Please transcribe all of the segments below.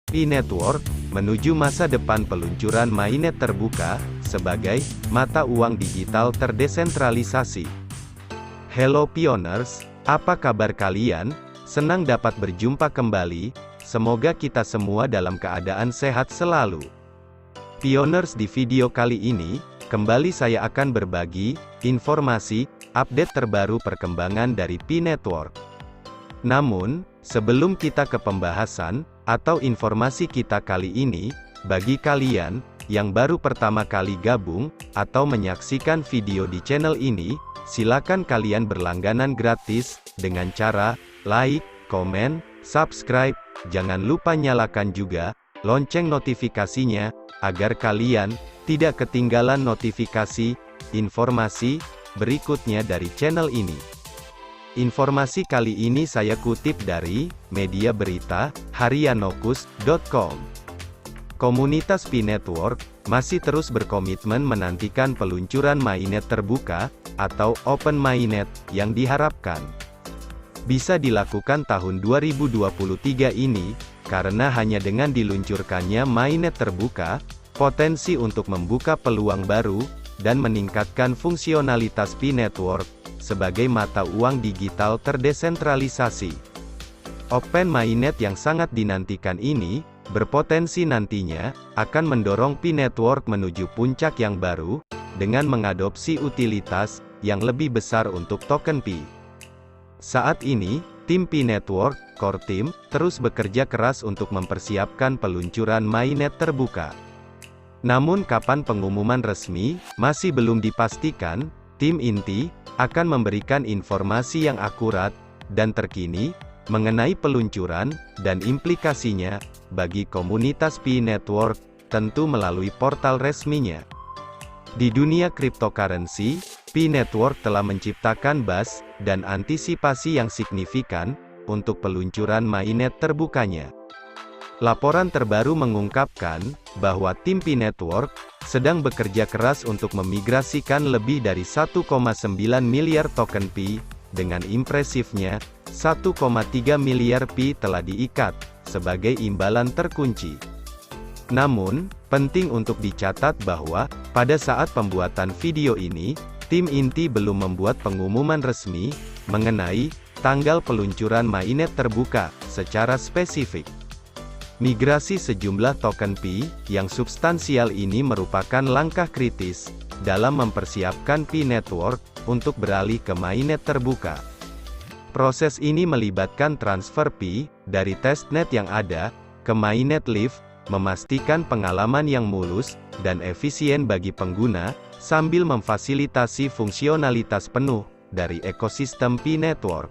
Pi Network, menuju masa depan peluncuran mainnet terbuka, sebagai mata uang digital terdesentralisasi. Hello Pioners, apa kabar kalian? Senang dapat berjumpa kembali, semoga kita semua dalam keadaan sehat selalu. Pioners, di video kali ini, kembali saya akan berbagi informasi, update terbaru perkembangan dari Pi Network. Namun, sebelum kita ke pembahasan, atau informasi kita kali ini, bagi kalian yang baru pertama kali gabung, atau menyaksikan video di channel ini, silakan kalian berlangganan gratis, dengan cara like, komen, subscribe, jangan lupa nyalakan juga lonceng notifikasinya, agar kalian tidak ketinggalan notifikasi, informasi berikutnya dari channel ini. Informasi kali ini saya kutip dari media berita harianokus.com. Komunitas Pi Network masih terus berkomitmen menantikan peluncuran mainnet terbuka atau open mainnet yang diharapkan bisa dilakukan tahun 2023 ini, karena hanya dengan diluncurkannya mainnet terbuka, potensi untuk membuka peluang baru dan meningkatkan fungsionalitas Pi Network sebagai mata uang digital terdesentralisasi. Open mainnet yang sangat dinantikan ini, berpotensi nantinya, akan mendorong Pi Network menuju puncak yang baru, dengan mengadopsi utilitas yang lebih besar untuk token Pi. Saat ini, tim Pi Network, Core Team, terus bekerja keras untuk mempersiapkan peluncuran mainnet terbuka. Namun kapan pengumuman resmi, masih belum dipastikan. Tim inti akan memberikan informasi yang akurat dan terkini mengenai peluncuran dan implikasinya bagi komunitas Pi Network, tentu melalui portal resminya. Di dunia cryptocurrency, Pi Network telah menciptakan buzz dan antisipasi yang signifikan untuk peluncuran mainnet terbukanya. Laporan terbaru mengungkapkan bahwa tim Pi Network sedang bekerja keras untuk memigrasikan lebih dari 1,9 miliar token Pi, dengan impresifnya, 1,3 miliar Pi telah diikat sebagai imbalan terkunci. Namun, penting untuk dicatat bahwa, pada saat pembuatan video ini, tim inti belum membuat pengumuman resmi mengenai tanggal peluncuran mainnet terbuka secara spesifik. Migrasi sejumlah token Pi yang substansial ini merupakan langkah kritis dalam mempersiapkan Pi Network untuk beralih ke mainnet terbuka. Proses ini melibatkan transfer Pi dari testnet yang ada ke mainnet live, memastikan pengalaman yang mulus dan efisien bagi pengguna, sambil memfasilitasi fungsionalitas penuh dari ekosistem Pi Network.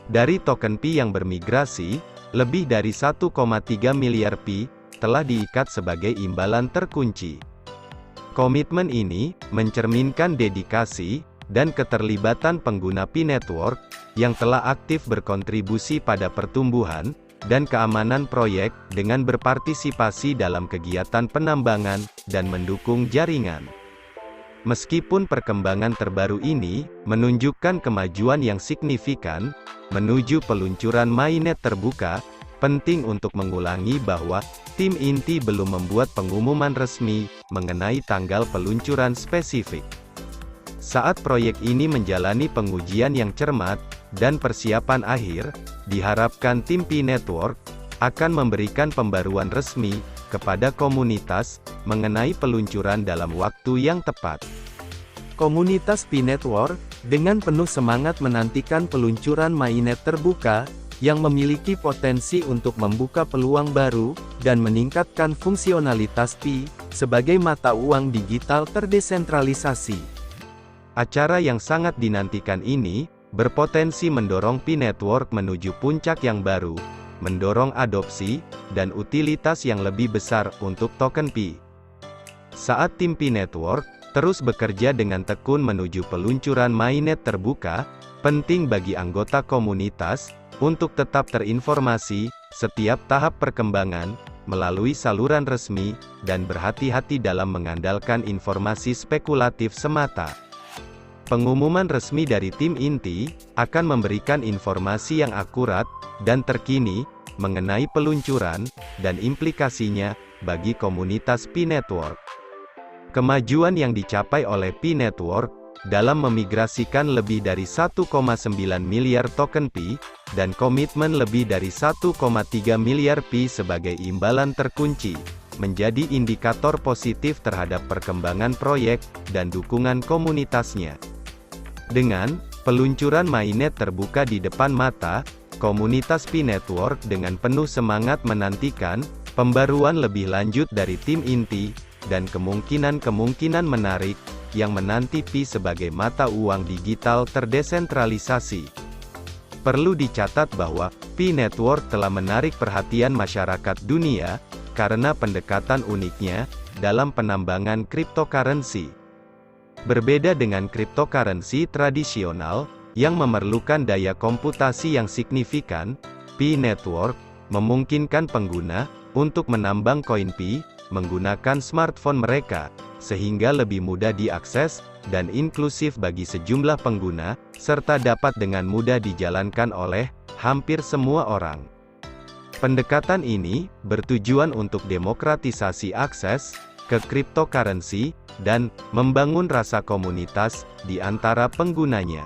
Dari token Pi yang bermigrasi, lebih dari 1,3 miliar Pi telah diikat sebagai imbalan terkunci. Komitmen ini mencerminkan dedikasi dan keterlibatan pengguna Pi Network yang telah aktif berkontribusi pada pertumbuhan dan keamanan proyek dengan berpartisipasi dalam kegiatan penambangan dan mendukung jaringan. Meskipun perkembangan terbaru ini menunjukkan kemajuan yang signifikan menuju peluncuran mainnet terbuka, penting untuk mengulangi bahwa tim inti belum membuat pengumuman resmi mengenai tanggal peluncuran spesifik. Saat proyek ini menjalani pengujian yang cermat dan persiapan akhir, diharapkan tim Pi Network akan memberikan pembaruan resmi kepada komunitas mengenai peluncuran dalam waktu yang tepat. Komunitas Pi Network dengan penuh semangat menantikan peluncuran mainnet terbuka yang memiliki potensi untuk membuka peluang baru dan meningkatkan fungsionalitas Pi sebagai mata uang digital terdesentralisasi. Acara yang sangat dinantikan ini berpotensi mendorong Pi Network menuju puncak yang baru, mendorong adopsi dan utilitas yang lebih besar untuk token Pi. Saat tim Pi Network terus bekerja dengan tekun menuju peluncuran mainnet terbuka, penting bagi anggota komunitas untuk tetap terinformasi setiap tahap perkembangan melalui saluran resmi dan berhati-hati dalam mengandalkan informasi spekulatif semata. Pengumuman resmi dari tim inti akan memberikan informasi yang akurat dan terkini mengenai peluncuran dan implikasinya bagi komunitas P-Network. Kemajuan yang dicapai oleh P-Network dalam memigrasikan lebih dari 1,9 miliar token Pi, dan komitmen lebih dari 1,3 miliar Pi sebagai imbalan terkunci, menjadi indikator positif terhadap perkembangan proyek dan dukungan komunitasnya. Dengan peluncuran mainnet terbuka di depan mata, komunitas P-Network dengan penuh semangat menantikan pembaruan lebih lanjut dari tim inti, dan kemungkinan-kemungkinan menarik yang menanti Pi sebagai mata uang digital terdesentralisasi. Perlu dicatat bahwa P-Network telah menarik perhatian masyarakat dunia karena pendekatan uniknya dalam penambangan cryptocurrency. Berbeda dengan cryptocurrency tradisional yang memerlukan daya komputasi yang signifikan, P-Network memungkinkan pengguna untuk menambang koin Pi menggunakan smartphone mereka, sehingga lebih mudah diakses dan inklusif bagi sejumlah pengguna, serta dapat dengan mudah dijalankan oleh hampir semua orang. Pendekatan ini bertujuan untuk demokratisasi akses ke cryptocurrency dan membangun rasa komunitas di antara penggunanya.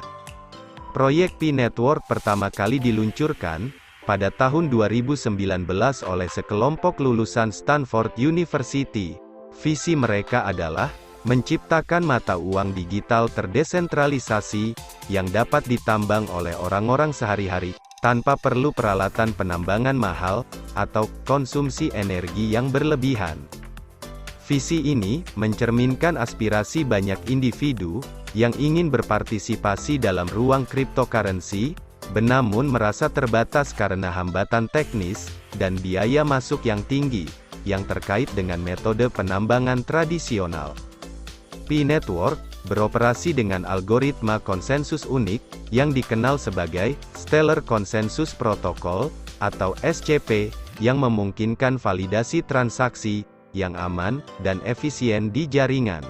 Proyek P-Network pertama kali diluncurkan pada tahun 2019 oleh sekelompok lulusan Stanford University. Visi mereka adalah menciptakan mata uang digital terdesentralisasi yang dapat ditambang oleh orang-orang sehari-hari tanpa perlu peralatan penambangan mahal atau konsumsi energi yang berlebihan. Visi ini mencerminkan aspirasi banyak individu yang ingin berpartisipasi dalam ruang cryptocurrency, namun merasa terbatas karena hambatan teknis dan biaya masuk yang tinggi yang terkait dengan metode penambangan tradisional. P-Network beroperasi dengan algoritma konsensus unik yang dikenal sebagai Stellar Consensus Protocol atau SCP, yang memungkinkan validasi transaksi yang aman dan efisien di jaringan.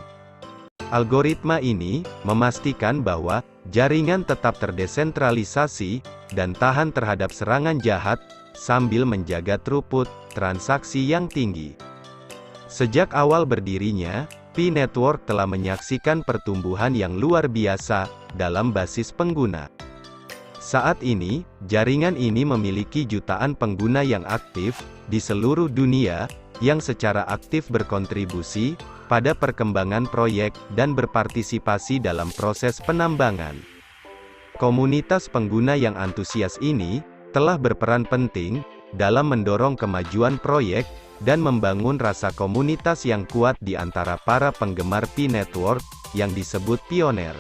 Algoritma ini memastikan bahwa jaringan tetap terdesentralisasi dan tahan terhadap serangan jahat, sambil menjaga throughput transaksi yang tinggi. Sejak awal berdirinya, P-Network telah menyaksikan pertumbuhan yang luar biasa dalam basis pengguna. Saat ini, jaringan ini memiliki jutaan pengguna yang aktif di seluruh dunia, yang secara aktif berkontribusi pada perkembangan proyek dan berpartisipasi dalam proses penambangan. Komunitas pengguna yang antusias ini telah berperan penting dalam mendorong kemajuan proyek dan membangun rasa komunitas yang kuat di antara para penggemar P-Network yang disebut pioner.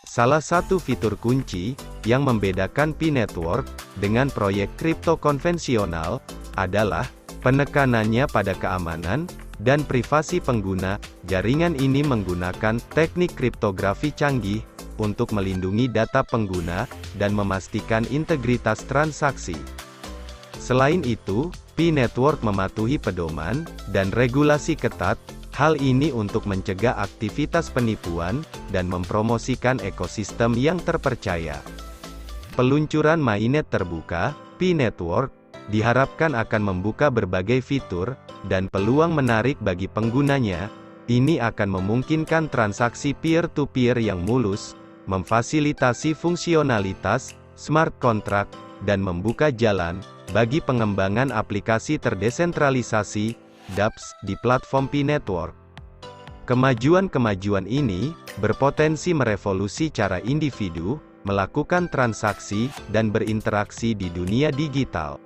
Salah satu fitur kunci yang membedakan P-Network dengan proyek kripto konvensional adalah penekanannya pada keamanan dan privasi pengguna. Jaringan ini menggunakan teknik kriptografi canggih untuk melindungi data pengguna dan memastikan integritas transaksi. Selain itu, P-Network mematuhi pedoman dan regulasi ketat. Hal ini untuk mencegah aktivitas penipuan dan mempromosikan ekosistem yang terpercaya. Peluncuran mainnet terbuka, P-Network, diharapkan akan membuka berbagai fitur dan peluang menarik bagi penggunanya. Ini akan memungkinkan transaksi peer-to-peer yang mulus, memfasilitasi fungsionalitas smart contract, dan membuka jalan bagi pengembangan aplikasi terdesentralisasi dApps di platform P-Network. Kemajuan-kemajuan ini berpotensi merevolusi cara individu melakukan transaksi dan berinteraksi di dunia digital.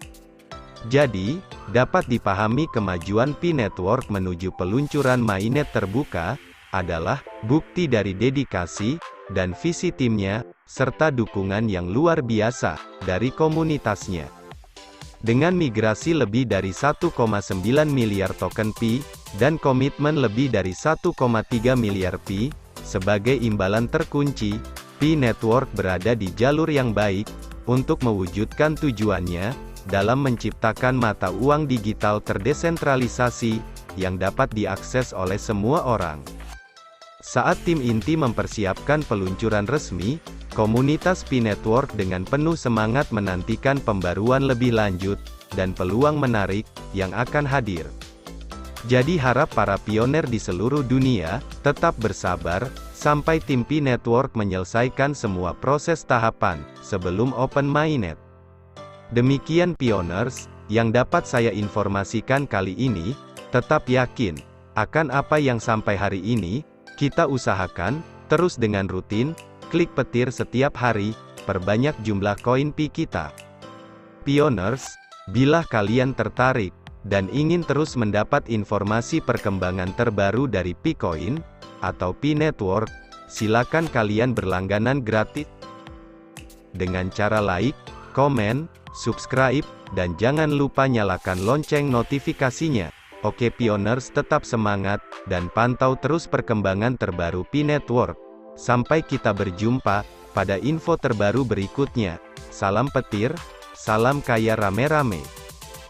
Jadi, dapat dipahami kemajuan P-Network menuju peluncuran mainnet terbuka adalah bukti dari dedikasi dan visi timnya, serta dukungan yang luar biasa dari komunitasnya. Dengan migrasi lebih dari 1,9 miliar token Pi, dan komitmen lebih dari 1,3 miliar Pi, sebagai imbalan terkunci, P-Network berada di jalur yang baik, untuk mewujudkan tujuannya, dalam menciptakan mata uang digital terdesentralisasi, yang dapat diakses oleh semua orang. Saat tim inti mempersiapkan peluncuran resmi, komunitas P-Network dengan penuh semangat menantikan pembaruan lebih lanjut, dan peluang menarik yang akan hadir. Jadi harap para pioner di seluruh dunia tetap bersabar sampai tim Pi Network menyelesaikan semua proses tahapan sebelum open mainnet. Demikian pioners yang dapat saya informasikan kali ini. Tetap yakin akan apa yang sampai hari ini kita usahakan, terus dengan rutin klik petir setiap hari, perbanyak jumlah koin Pi kita. Pioners, bila kalian tertarik dan ingin terus mendapat informasi perkembangan terbaru dari Picoin atau Pi Network, silakan kalian berlangganan gratis dengan cara like, komen, subscribe, dan jangan lupa nyalakan lonceng notifikasinya. Oke pioners, tetap semangat dan pantau terus perkembangan terbaru Pi Network. Sampai kita berjumpa pada info terbaru berikutnya. Salam petir, salam kaya rame-rame.